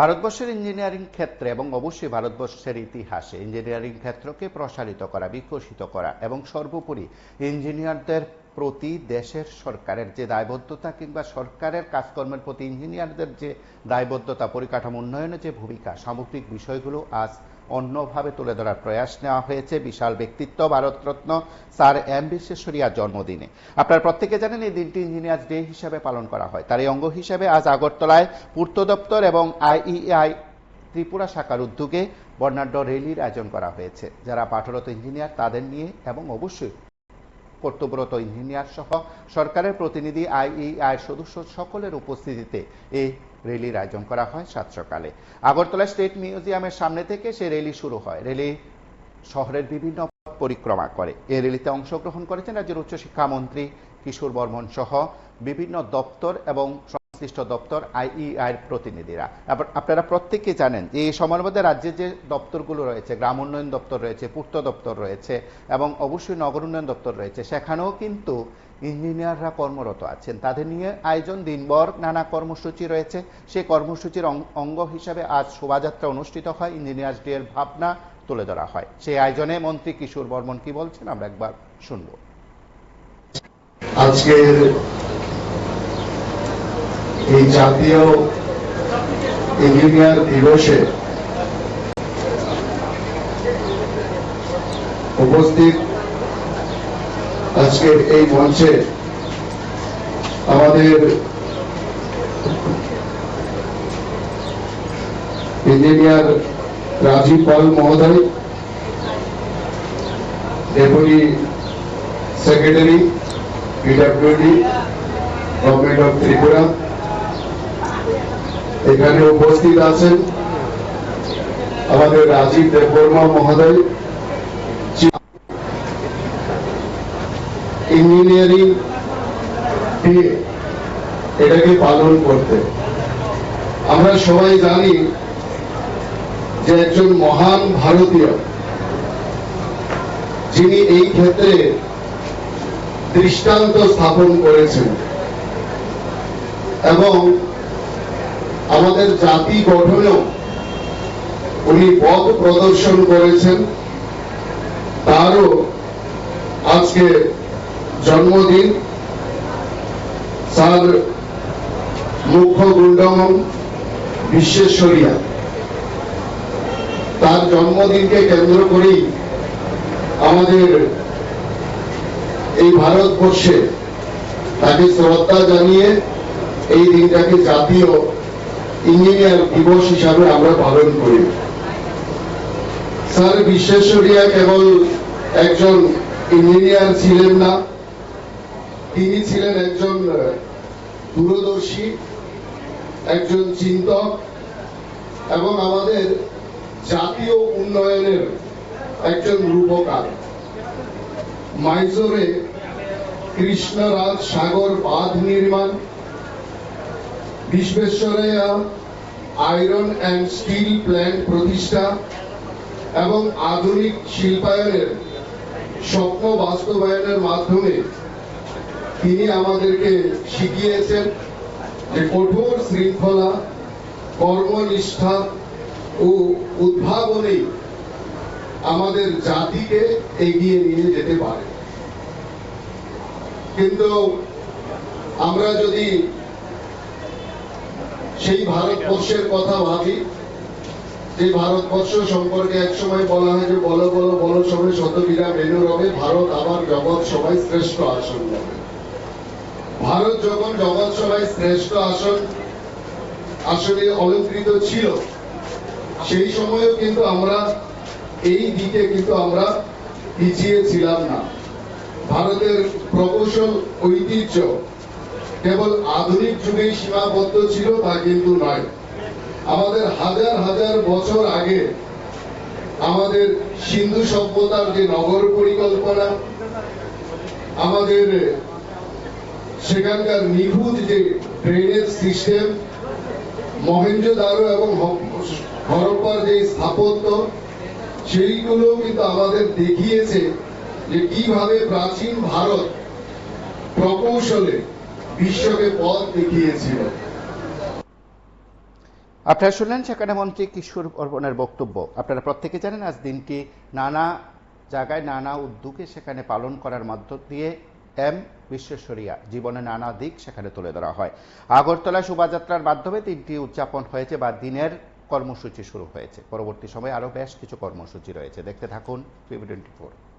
ভারতবর্ষের ইঞ্জিনিয়ারিং ক্ষেত্রে এবং অবশ্যই ভারতবর্ষের ইতিহাসে ইঞ্জিনিয়ারিং ক্ষেত্রকে প্রসারিত করা, বিকশিত করা এবং সর্বোপরি ইঞ্জিনিয়ারদের প্রতি দেশের সরকারের যে দায়বদ্ধতা কিংবা সরকারের কাজকর্মের প্রতি ইঞ্জিনিয়ারদের যে দায়বদ্ধতা, পরিকাঠামো উন্নয়নের যে ভূমিকা, সামগ্রিক বিষয়গুলো আজ অন্যভাবে তুলে ধরার প্রয়াস নেওয়া হয়েছে বিশাল ব্যক্তিত্ব ভারতরত্ন স্যার এম বিশ্বেশ্বরৈয়ার জন্মদিনে। আপনারা প্রত্যেকে জানেন এই দিনটি ইঞ্জিনিয়ার্স ডে হিসাবে পালন করা হয়। তার এই অঙ্গ হিসাবে আজ আগরতলায় পূর্ত দপ্তর এবং আইইআই ত্রিপুরা শাখার উদ্যোগে বর্ণাঢ্য র্যালির আয়োজন করা হয়েছে। যারা পাঠরত ইঞ্জিনিয়ার তাদের নিয়ে এবং অবশ্যই কর্তব্যরত ইঞ্জিনিয়ার সহ সরকারের প্রতিনিধি, আইইআই সদস্য সকলের উপস্থিতিতে এই র্যালির আয়োজন করা হয় সাত সকালে। আগরতলা স্টেট মিউজিয়ামের সামনে থেকে সে র্যালি শুরু হয়। র্যালি শহরের বিভিন্ন পরিক্রমা করে। এই র্যালিতে অংশগ্রহণ করেছেন রাজ্যের উচ্চশিক্ষামন্ত্রী কিশোর বর্মন সহ বিভিন্ন দপ্তর এবং সংশ্লিষ্ট দপ্তর, আইইআইয়ের প্রতিনিধিরা। আপনারা প্রত্যেকে জানেন যে এই সময়ের মধ্যে রাজ্যের যে দপ্তরগুলো রয়েছে, গ্রাম উন্নয়ন দপ্তর রয়েছে, পূর্ত দপ্তর রয়েছে এবং অবশ্যই নগর উন্নয়ন দপ্তর রয়েছে, সেখানেও কিন্তু ইঞ্জিনিয়াররা কর্মরত আছেন। তাদের নিয়ে আয়োজন দিনভর নানা কর্মসূচি রয়েছে। সেই কর্মসূচির অঙ্গ হিসাবে আজ শোভাযাত্রা অনুষ্ঠিত হয়, ইঞ্জিনিয়ার্স ডে এর ভাবনা তুলে ধরা হয়। সেই আয়োজনে মন্ত্রী কিশোর বর্মন কি বলছেন আমরা একবার শুনব। আজকের এই জাতীয় ইঞ্জিনিয়ার দিবসে উপস্থিত আজকের এই মঞ্চে আমাদের ইঞ্জিনিয়ার রাজীব পাল মহোদয়, deputy secretary PWD government of Tripura, এখানে উপস্থিত আছেন আমাদের রাজীব দেববর্মা মহোদয়, ইঞ্জিনিয়ারিং ডে এটাকে পালন করতে। আমরা সবাই জানি যে একজন মহান ভারতীয় যিনি এই ক্ষেত্রে দৃষ্টান্ত স্থাপন করেছেন এবং আমাদের জাতি গঠনেও উনি পথ প্রদর্শন করেছেন। তারও আজকে জন্মদিন। স্যার মুখ্য গুন্ডমন বিশ্বেশ্বরৈয়া, তার জন্মদিনকে কেন্দ্র করেই আমাদের এই ভারতবর্ষে তাকে শ্রদ্ধা জানিয়ে এই দিনটাকে জাতীয় ইঞ্জিনিয়ার দিবস হিসাবে আমরা পালন করি। স্যার বিশ্বেশ্বরৈয়া কেবল একজন ইঞ্জিনিয়ার ছিলেন না, তিনি ছিলেন একজন দূরদর্শী, একজন চিন্তক এবং আমাদের জাতীয় উন্নয়নের একজন রূপকার। মাইজোরে কৃষ্ণরাজ সাগর বাঁধ নির্মাণ, বিশ্বেশ্বরৈয়া আয়রন অ্যান্ড স্টিল প্ল্যান্ট প্রতিষ্ঠা এবং আধুনিক শিল্পায়নের স্বপ্ন বাস্তবায়নের মাধ্যমে তিনি আমাদেরকে শিখিয়েছেন যে কঠোর শৃঙ্খলা, কর্মনিষ্ঠা ও উদ্ভাবনে আমাদের জাতিকে এগিয়ে নিয়ে যেতে পারে। কিন্তু আমরা যদি সেই ভারতবর্ষের কথা ভাবি, যে ভারতবর্ষ সম্পর্কে একসময় বলা হয় যে বলো বলো বলো সবাই শতবিধা মেনু রবে, ভারত আবার জগৎ সবাই শ্রেষ্ঠ আসন রবে। ভারত যখন জগৎ সবাই শ্রেষ্ঠ আসনে অলঙ্কৃত ছিল, সেই সময়ও কিন্তু আমরা এই দিকে কিন্তু আমরা পিছিয়ে ছিলাম না। ভারতের প্রকৌশল ঐতিহ্য কেবল আধুনিক যুগেই সীমাবদ্ধ ছিল তা কিন্তু নয়। আমাদের হাজার হাজার বছর আগে আমাদের সিন্ধু সভ্যতার যে নগর পরিকল্পনা, আমাদের সেখানকার নিখুঁত যে ড্রেনেজ সিস্টেম, মহেঞ্জোদারো এবং হরপ্পার যে স্থাপত্য, সেইগুলো কিন্তু আমাদের দেখিয়েছে যে কিভাবে প্রাচীন ভারত প্রকৌশলে বিশ্বকে পথ দেখিয়েছিল। আপনারা শুনলেন সেখানে মন্ত্রী কিশোর বর্মনের বক্তব্য। আপনারা প্রত্যেকে জানেন আজ দিনটি নানা জায়গায় নানা উদ্যোগে সেখানে পালন করার মধ্য দিয়ে বিশ্বেশ্বরীয়া জীবনে নানা দিক সেখানে তুলে ধরা হয়। আগরতলা শোভাযাত্রার মাধ্যমে দিনটি উদযাপন হয়েছে বা দিনের কর্মসূচি শুরু হয়েছে। পরবর্তী সময়ে আরও বেশ কিছু কর্মসূচি রয়েছে। দেখতে থাকুন PB24।